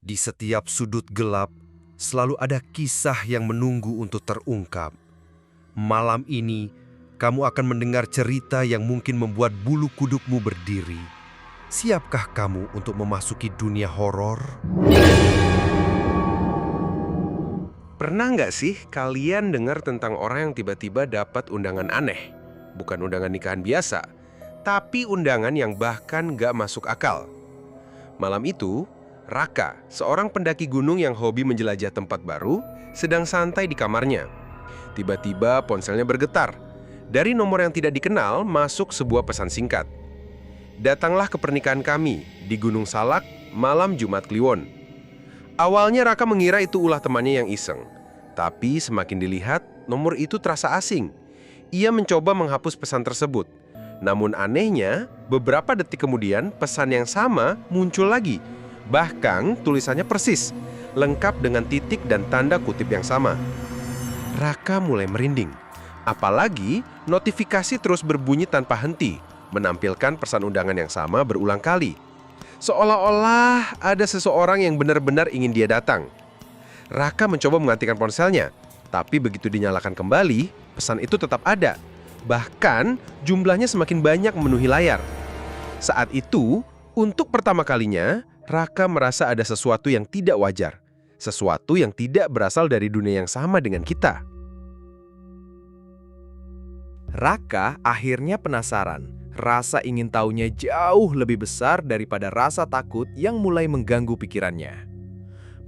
Di setiap sudut gelap, selalu ada kisah yang menunggu untuk terungkap. Malam ini, kamu akan mendengar cerita yang mungkin membuat bulu kudukmu berdiri. Siapkah kamu untuk memasuki dunia horor? Pernah nggak sih kalian dengar tentang orang yang tiba-tiba dapat undangan aneh? Bukan undangan nikahan biasa, tapi undangan yang bahkan nggak masuk akal. Malam itu, Raka, seorang pendaki gunung yang hobi menjelajah tempat baru, sedang santai di kamarnya. Tiba-tiba ponselnya bergetar. Dari nomor yang tidak dikenal masuk sebuah pesan singkat. Datanglah ke pernikahan kami di Gunung Salak malam Jumat Kliwon. Awalnya Raka mengira itu ulah temannya yang iseng. Tapi semakin dilihat, nomor itu terasa asing. Ia mencoba menghapus pesan tersebut. Namun anehnya, beberapa detik kemudian pesan yang sama muncul lagi. Bahkan tulisannya persis, lengkap dengan titik dan tanda kutip yang sama. Raka mulai merinding. Apalagi notifikasi terus berbunyi tanpa henti, menampilkan pesan undangan yang sama berulang kali. Seolah-olah ada seseorang yang benar-benar ingin dia datang. Raka mencoba mematikan ponselnya, tapi begitu dinyalakan kembali, pesan itu tetap ada. Bahkan jumlahnya semakin banyak memenuhi layar. Saat itu, untuk pertama kalinya, Raka merasa ada sesuatu yang tidak wajar. Sesuatu yang tidak berasal dari dunia yang sama dengan kita. Raka akhirnya penasaran. Rasa ingin tahunya jauh lebih besar daripada rasa takut yang mulai mengganggu pikirannya.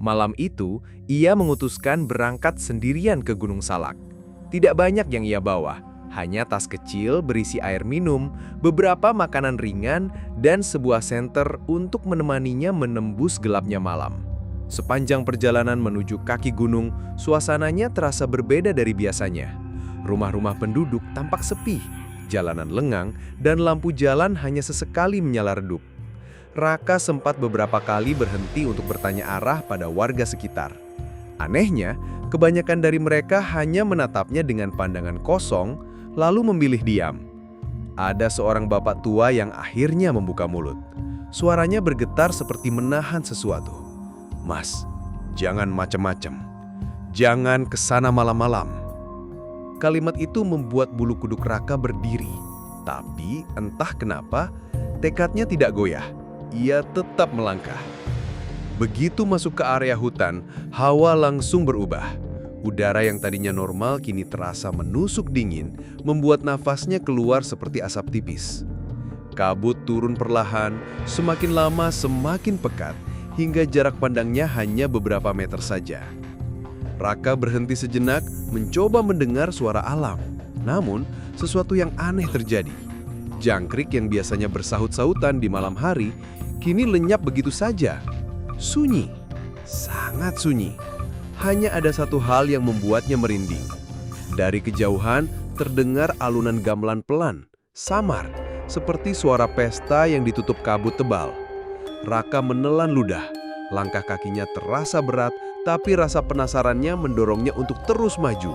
Malam itu, ia memutuskan berangkat sendirian ke Gunung Salak. Tidak banyak yang ia bawa, hanya tas kecil berisi air minum, beberapa makanan ringan, dan sebuah senter untuk menemaninya menembus gelapnya malam. Sepanjang perjalanan menuju kaki gunung, suasananya terasa berbeda dari biasanya. Rumah-rumah penduduk tampak sepi, jalanan lengang, dan lampu jalan hanya sesekali menyala redup. Raka sempat beberapa kali berhenti untuk bertanya arah pada warga sekitar. Anehnya, kebanyakan dari mereka hanya menatapnya dengan pandangan kosong, lalu memilih diam. Ada seorang bapak tua yang akhirnya membuka mulut. Suaranya bergetar seperti menahan sesuatu. "Mas, jangan macam-macam. Jangan kesana malam-malam." Kalimat itu membuat bulu kuduk Raka berdiri. Tapi entah kenapa, tekadnya tidak goyah. Ia tetap melangkah. Begitu masuk ke area hutan, hawa langsung berubah. Udara yang tadinya normal kini terasa menusuk dingin, membuat nafasnya keluar seperti asap tipis. Kabut turun perlahan, semakin lama semakin pekat, hingga jarak pandangnya hanya beberapa meter saja. Raka berhenti sejenak, mencoba mendengar suara alam. Namun, sesuatu yang aneh terjadi. Jangkrik yang biasanya bersahut-sahutan di malam hari, kini lenyap begitu saja. Sunyi, sangat sunyi. Hanya ada satu hal yang membuatnya merinding. Dari kejauhan, terdengar alunan gamelan pelan, samar, seperti suara pesta yang ditutup kabut tebal. Raka menelan ludah. Langkah kakinya terasa berat, tapi rasa penasarannya mendorongnya untuk terus maju.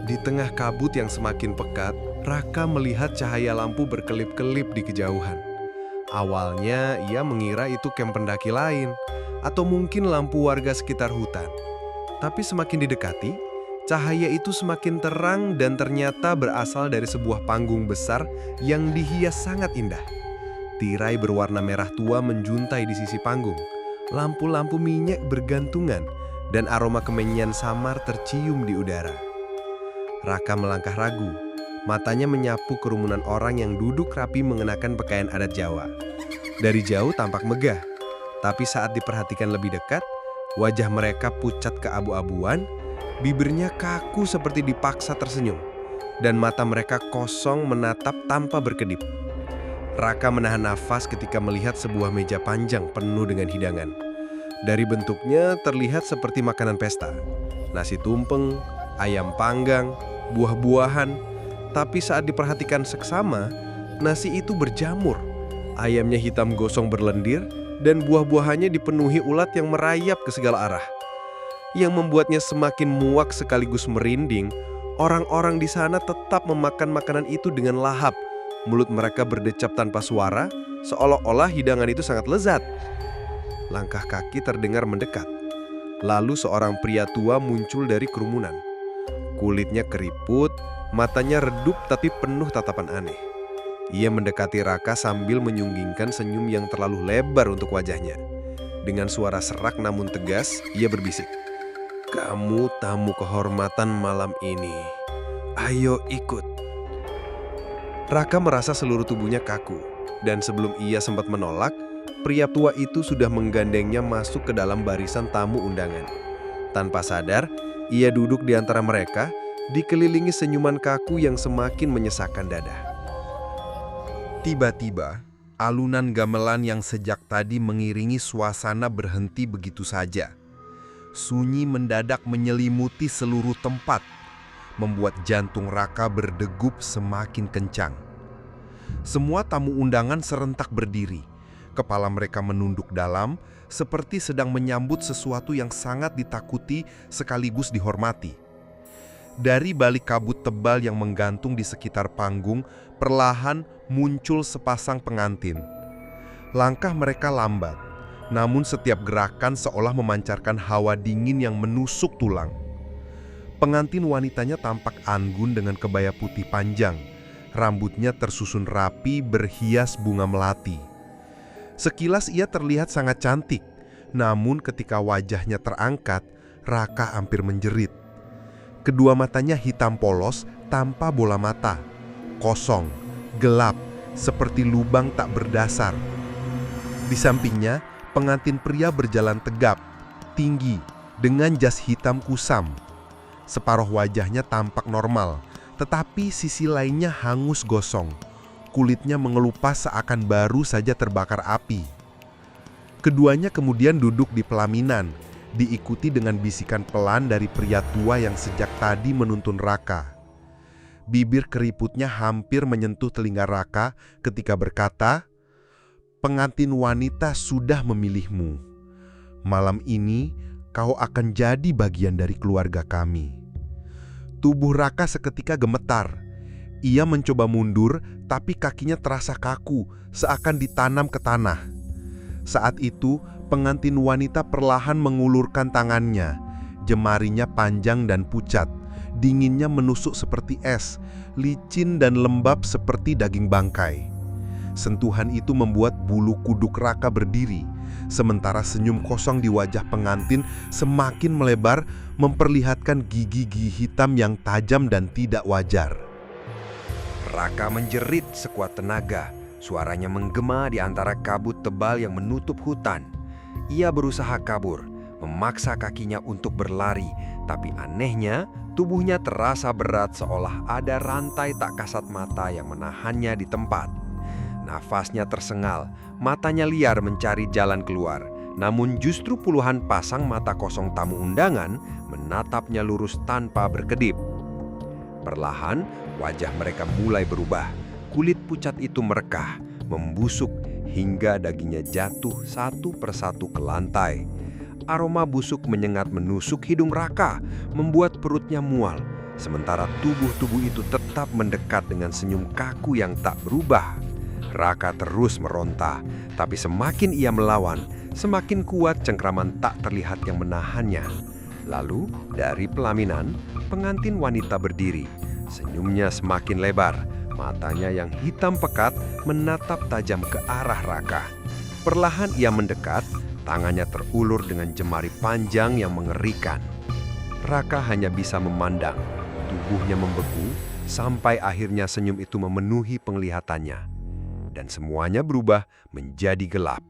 Di tengah kabut yang semakin pekat, Raka melihat cahaya lampu berkelip-kelip di kejauhan. Awalnya ia mengira itu kamp pendaki lain, atau mungkin lampu warga sekitar hutan. Tapi semakin didekati, cahaya itu semakin terang dan ternyata berasal dari sebuah panggung besar yang dihias sangat indah. Tirai berwarna merah tua menjuntai di sisi panggung. Lampu-lampu minyak bergantungan dan aroma kemenyan samar tercium di udara. Raka melangkah ragu. Matanya menyapu kerumunan orang yang duduk rapi mengenakan pakaian adat Jawa. Dari jauh tampak megah, tapi saat diperhatikan lebih dekat, wajah mereka pucat keabu-abuan, bibirnya kaku seperti dipaksa tersenyum, dan mata mereka kosong menatap tanpa berkedip. Raka menahan nafas ketika melihat sebuah meja panjang penuh dengan hidangan. Dari bentuknya terlihat seperti makanan pesta. Nasi tumpeng, ayam panggang, buah-buahan. Tapi saat diperhatikan seksama, nasi itu berjamur. Ayamnya hitam gosong berlendir dan buah-buahannya dipenuhi ulat yang merayap ke segala arah. Yang membuatnya semakin muak sekaligus merinding, orang-orang di sana tetap memakan makanan itu dengan lahap, Mulut mereka berdecap tanpa suara, seolah-olah hidangan itu sangat lezat. Langkah kaki terdengar mendekat. Lalu seorang pria tua muncul dari kerumunan. Kulitnya keriput, matanya redup tapi penuh tatapan aneh. Ia mendekati Raka sambil menyunggingkan senyum yang terlalu lebar untuk wajahnya. Dengan suara serak namun tegas, ia berbisik, "Kamu tamu kehormatan malam ini. Ayo ikut." Raka merasa seluruh tubuhnya kaku, dan sebelum ia sempat menolak, pria tua itu sudah menggandengnya masuk ke dalam barisan tamu undangan. Tanpa sadar, ia duduk di antara mereka, dikelilingi senyuman kaku yang semakin menyesakkan dada. Tiba-tiba, alunan gamelan yang sejak tadi mengiringi suasana berhenti begitu saja. Sunyi mendadak menyelimuti seluruh tempat, membuat jantung Raka berdegup semakin kencang. Semua tamu undangan serentak berdiri. Kepala mereka menunduk dalam, seperti sedang menyambut sesuatu yang sangat ditakuti sekaligus dihormati. Dari balik kabut tebal yang menggantung di sekitar panggung, perlahan muncul sepasang pengantin. Langkah mereka lambat, namun setiap gerakan seolah memancarkan hawa dingin yang menusuk tulang. Pengantin wanitanya tampak anggun dengan kebaya putih panjang. Rambutnya tersusun rapi berhias bunga melati. Sekilas ia terlihat sangat cantik, namun ketika wajahnya terangkat, Raka hampir menjerit. Kedua matanya hitam polos tanpa bola mata, kosong, gelap, seperti lubang tak berdasar. Di sampingnya, pengantin pria berjalan tegap, tinggi, dengan jas hitam kusam. Separuh wajahnya tampak normal, tetapi sisi lainnya hangus gosong. Kulitnya mengelupas seakan baru saja terbakar api. Keduanya kemudian duduk di pelaminan, diikuti dengan bisikan pelan dari pria tua yang sejak tadi menuntun Raka. Bibir keriputnya hampir menyentuh telinga Raka ketika berkata, "Pengantin wanita sudah memilihmu. Malam ini kau akan jadi bagian dari keluarga kami." Tubuh Raka seketika gemetar. Ia mencoba mundur, tapi kakinya terasa kaku, seakan ditanam ke tanah. Saat itu, pengantin wanita perlahan mengulurkan tangannya. Jemarinya panjang dan pucat, dinginnya menusuk seperti es, licin dan lembab seperti daging bangkai. Sentuhan itu membuat bulu kuduk Raka berdiri, sementara senyum kosong di wajah pengantin semakin melebar, memperlihatkan gigi-gigi hitam yang tajam dan tidak wajar. Raka menjerit sekuat tenaga. Suaranya menggema di antara kabut tebal yang menutup hutan. Ia berusaha kabur, memaksa kakinya untuk berlari, tapi anehnya tubuhnya terasa berat seolah ada rantai tak kasat mata yang menahannya di tempat. Nafasnya tersengal, matanya liar mencari jalan keluar. Namun justru puluhan pasang mata kosong tamu undangan menatapnya lurus tanpa berkedip. Perlahan, wajah mereka mulai berubah. Kulit pucat itu merekah, membusuk hingga dagingnya jatuh satu persatu ke lantai. Aroma busuk menyengat menusuk hidung Raka, membuat perutnya mual. Sementara tubuh-tubuh itu tetap mendekat dengan senyum kaku yang tak berubah. Raka terus meronta, tapi semakin ia melawan, semakin kuat cengkraman tak terlihat yang menahannya. Lalu, dari pelaminan, pengantin wanita berdiri. Senyumnya semakin lebar, matanya yang hitam pekat menatap tajam ke arah Raka. Perlahan ia mendekat, tangannya terulur dengan jemari panjang yang mengerikan. Raka hanya bisa memandang, tubuhnya membeku, sampai akhirnya senyum itu memenuhi penglihatannya. Dan semuanya berubah menjadi gelap.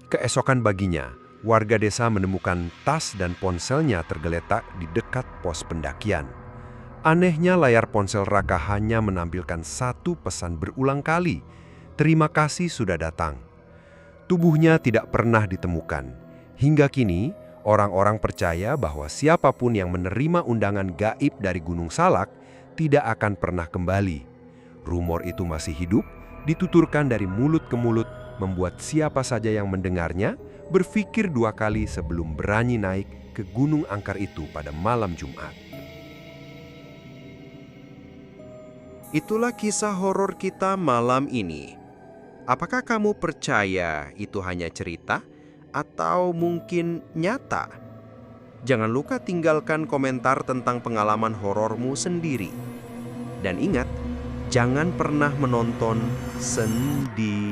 Keesokan baginya, warga desa menemukan tas dan ponselnya tergeletak di dekat pos pendakian. Anehnya layar ponsel Raka hanya menampilkan satu pesan berulang kali, "Terima kasih sudah datang." Tubuhnya tidak pernah ditemukan. Hingga kini, orang-orang percaya bahwa siapapun yang menerima undangan gaib dari Gunung Salak tidak akan pernah kembali. Rumor itu masih hidup, dituturkan dari mulut ke mulut, membuat siapa saja yang mendengarnya berpikir dua kali sebelum berani naik ke Gunung Angker itu pada malam Jumat. itulah kisah horor kita malam ini. Apakah kamu percaya itu hanya cerita atau mungkin nyata? Jangan lupa tinggalkan komentar tentang pengalaman horormu sendiri. Dan ingat, jangan pernah menonton sendirian.